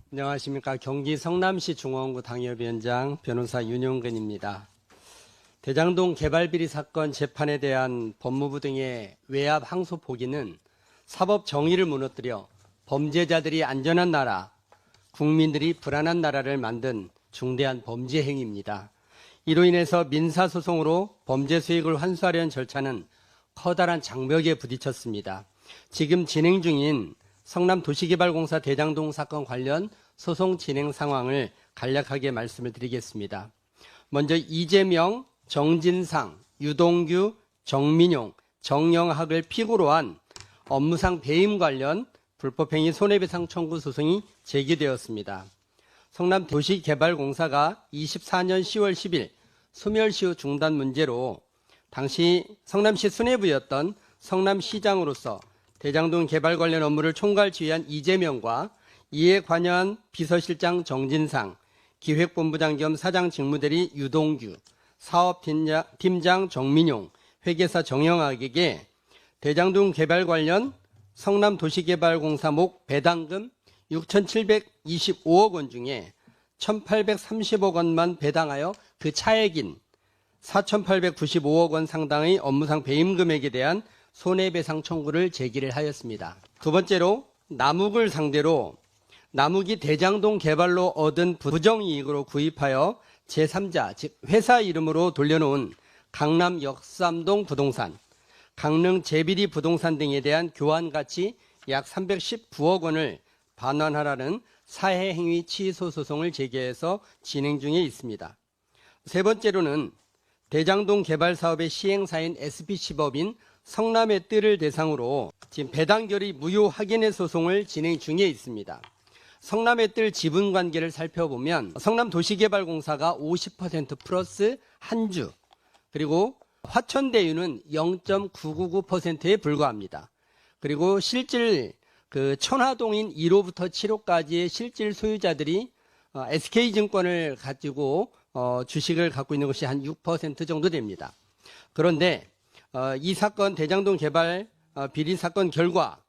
안녕하십니까. 경기 성남시 중원구 당협위원장 변호사 윤용근입니다. 대장동 개발비리 사건 재판에 대한 법무부 등의 외압 항소 포기는 사법 정의를 무너뜨려 범죄자들이 안전한 나라, 국민들이 불안한 나라를 만든 중대한 범죄 행위입니다. 이로 인해서 민사소송으로 범죄 수익을 환수하려는 절차는 커다란 장벽에 부딪혔습니다. 지금 진행 중인 성남도시개발공사 대장동 사건 관련 소송 진행 상황을 간략하게 말씀을 드리겠습니다. 먼저 이재명, 정진상, 유동규, 정민용, 정영학을 피고로 한 업무상 배임 관련 불법행위 손해배상 청구 소송이 제기되었습니다. 성남도시개발공사가 24년 10월 10일 소멸시효 중단 문제로 당시 성남시 수뇌부였던 성남시장으로서 대장동 개발 관련 업무를 총괄 지휘한 이재명과 이에 관여한 비서실장 정진상, 기획본부장 겸 사장 직무대리 유동규, 사업팀장 정민용, 회계사 정영학에게 대장동 개발 관련 성남도시개발공사 목 배당금 6,725억 원 중에 1,830억 원만 배당하여 그 차액인 4,895억 원 상당의 업무상 배임 금액에 대한 손해배상 청구를 제기를 하였습니다. 두 번째로 남욱을 상대로 남욱이 대장동 개발로 얻은 부정이익으로 구입하여 제3자, 즉 회사 이름으로 돌려놓은 강남 역삼동 부동산, 강릉 제비리 부동산 등에 대한 교환가치 약 319억 원을 반환하라는 사해행위 취소 소송을 제기해서 진행 중에 있습니다. 세 번째로는 대장동 개발 사업의 시행사인 SPC법인 성남의 뜰을 대상으로 지금 배당 결의 무효 확인의 소송을 진행 중에 있습니다. 성남의 뜰 지분 관계를 살펴보면 성남도시개발공사가 50% 플러스 한 주, 그리고 화천대유는 0.999%에 불과합니다. 그리고 실질 천화동인 1호부터 7호까지의 실질 소유자들이 SK증권을 가지고 주식을 갖고 있는 것이 한 6% 정도 됩니다. 그런데 이 사건 대장동 개발 비리 사건 결과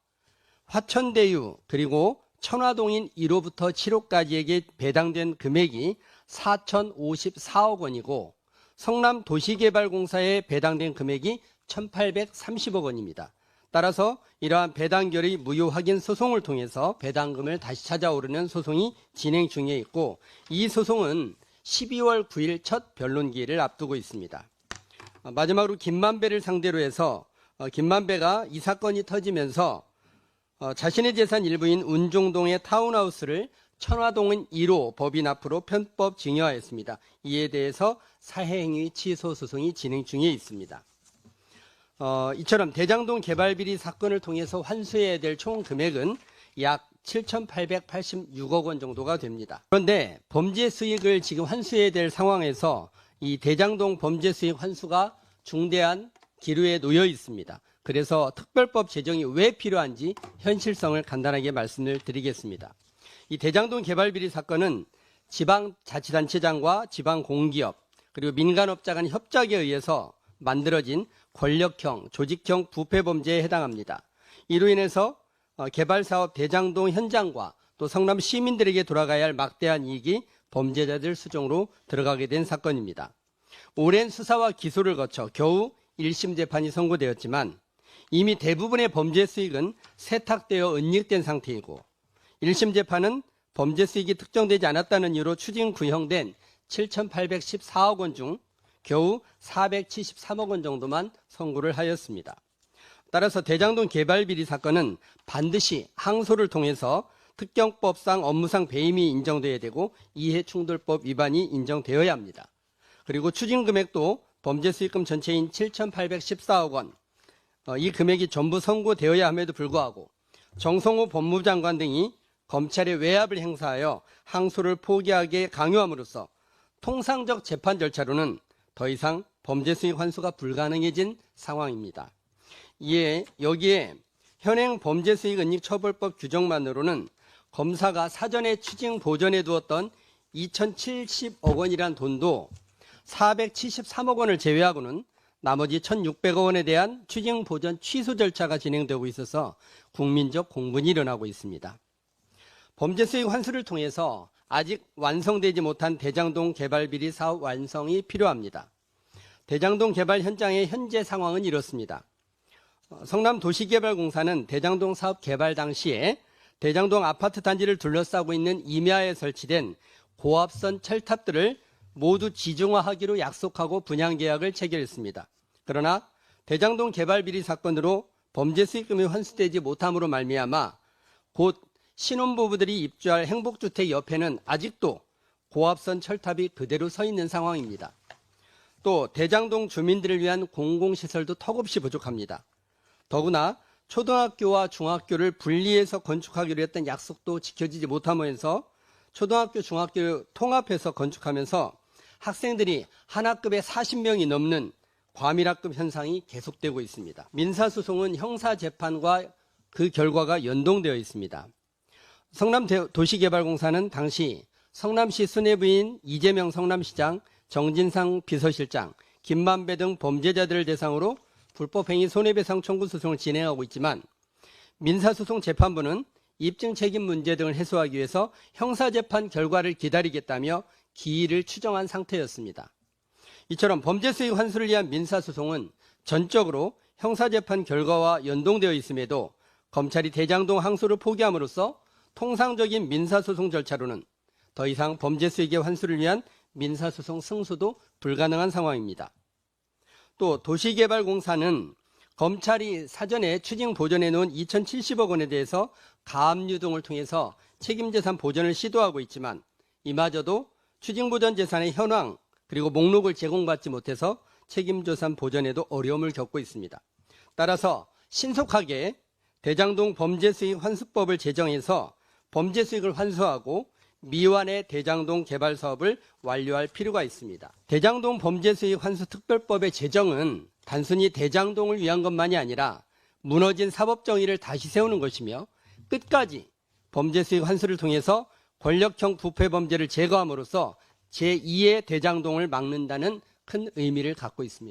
화천대유 그리고 천화동인 1호부터 7호까지에게 배당된 금액이 4,054억 원이고 성남도시개발공사에 배당된 금액이 1,830억 원입니다. 따라서 이러한 배당결의 무효 확인 소송을 통해서 배당금을 다시 찾아오르는 소송이 진행 중에 있고 이 소송은 12월 9일 첫 변론기일을 앞두고 있습니다. 마지막으로 김만배를 상대로 해서 김만배가 이 사건이 터지면서 자신의 재산 일부인 운종동의 타운하우스를 천화동은 1호 법인 앞으로 편법 증여하였습니다. 이에 대해서 사해행위 취소 소송이 진행 중에 있습니다. 이처럼 대장동 개발비리 사건을 통해서 환수해야 될 총 금액은 약 7,886억 원 정도가 됩니다. 그런데 범죄 수익을 지금 환수해야 될 상황에서 이 대장동 범죄 수익 환수가 중대한 기류에 놓여 있습니다. 그래서 특별법 제정이 왜 필요한지 현실성을 간단하게 말씀을 드리겠습니다. 이 대장동 개발비리 사건은 지방자치단체장과 지방공기업 그리고 민간업자 간 협작에 의해서 만들어진 권력형, 조직형 부패범죄에 해당합니다. 이로 인해서 개발사업 대장동 현장과 또 성남 시민들에게 돌아가야 할 막대한 이익이 범죄자들 수중으로 들어가게 된 사건입니다. 오랜 수사와 기소를 거쳐 겨우 1심 재판이 선고되었지만 이미 대부분의 범죄 수익은 세탁되어 은닉된 상태이고 1심 재판은 범죄 수익이 특정되지 않았다는 이유로 추징 구형된 7,814억 원 중 겨우 473억 원 정도만 선고를 하였습니다. 따라서 대장동 개발비리 사건은 반드시 항소를 통해서 특경법상 업무상 배임이 인정되어야 되고 이해충돌법 위반이 인정되어야 합니다. 그리고 추징금액도 범죄수익금 전체인 7,814억 원, 이 금액이 전부 선고되어야 함에도 불구하고 정성호 법무부 장관 등이 검찰의 외압을 행사하여 항소를 포기하게 강요함으로써 통상적 재판 절차로는 더 이상 범죄수익 환수가 불가능해진 상황입니다. 이에 여기에 현행 범죄수익 은닉처벌법 규정만으로는 검사가 사전에 추징 보전해 두었던 2,070억 원이란 돈도 473억 원을 제외하고는 나머지 1,600억 원에 대한 추징 보전 취소 절차가 진행되고 있어서 국민적 공분이 일어나고 있습니다. 범죄 수익 환수를 통해서 아직 완성되지 못한 대장동 개발 비리 사업 완성이 필요합니다. 대장동 개발 현장의 현재 상황은 이렇습니다. 성남도시개발공사는 대장동 사업 개발 당시에 대장동 아파트 단지를 둘러싸고 있는 임야에 설치된 고압선 철탑들을 모두 지중화하기로 약속하고 분양계약을 체결했습니다. 그러나 대장동 개발 비리 사건으로 범죄 수익금이 환수되지 못함으로 말미암아 곧 신혼부부들이 입주할 행복주택 옆에는 아직도 고압선 철탑이 그대로 서 있는 상황입니다. 또 대장동 주민들을 위한 공공시설도 턱없이 부족합니다. 더구나 초등학교와 중학교를 분리해서 건축하기로 했던 약속도 지켜지지 못하면서 초등학교, 중학교를 통합해서 건축하면서 학생들이 한 학급에 40명이 넘는 과밀학급 현상이 계속되고 있습니다. 민사소송은 형사재판과 그 결과가 연동되어 있습니다. 성남도시개발공사는 당시 성남시 수뇌부인 이재명 성남시장, 정진상 비서실장, 김만배 등 범죄자들을 대상으로 불법행위 손해배상 청구 소송을 진행하고 있지만 민사소송 재판부는 입증 책임 문제 등을 해소하기 위해서 형사재판 결과를 기다리겠다며 기일을 추정한 상태였습니다. 이처럼 범죄 수익 환수를 위한 민사소송은 전적으로 형사재판 결과와 연동되어 있음에도 검찰이 대장동 항소를 포기함으로써 통상적인 민사소송 절차로는 더 이상 범죄 수익의 환수를 위한 민사소송 승소도 불가능한 상황입니다. 또 도시개발공사는 검찰이 사전에 추징 보전해 놓은 2,070억 원에 대해서 가압류 등을 통해서 책임재산 보전을 시도하고 있지만 이마저도 추징보전 재산의 현황 그리고 목록을 제공받지 못해서 책임재산 보전에도 어려움을 겪고 있습니다. 따라서 신속하게 대장동 범죄수익 환수법을 제정해서 범죄수익을 환수하고 미완의 대장동 개발 사업을 완료할 필요가 있습니다. 대장동 범죄수익 환수 특별법의 제정은 단순히 대장동을 위한 것만이 아니라 무너진 사법정의를 다시 세우는 것이며 끝까지 범죄수익 환수를 통해서 권력형 부패 범죄를 제거함으로써 제2의 대장동을 막는다는 큰 의미를 갖고 있습니다.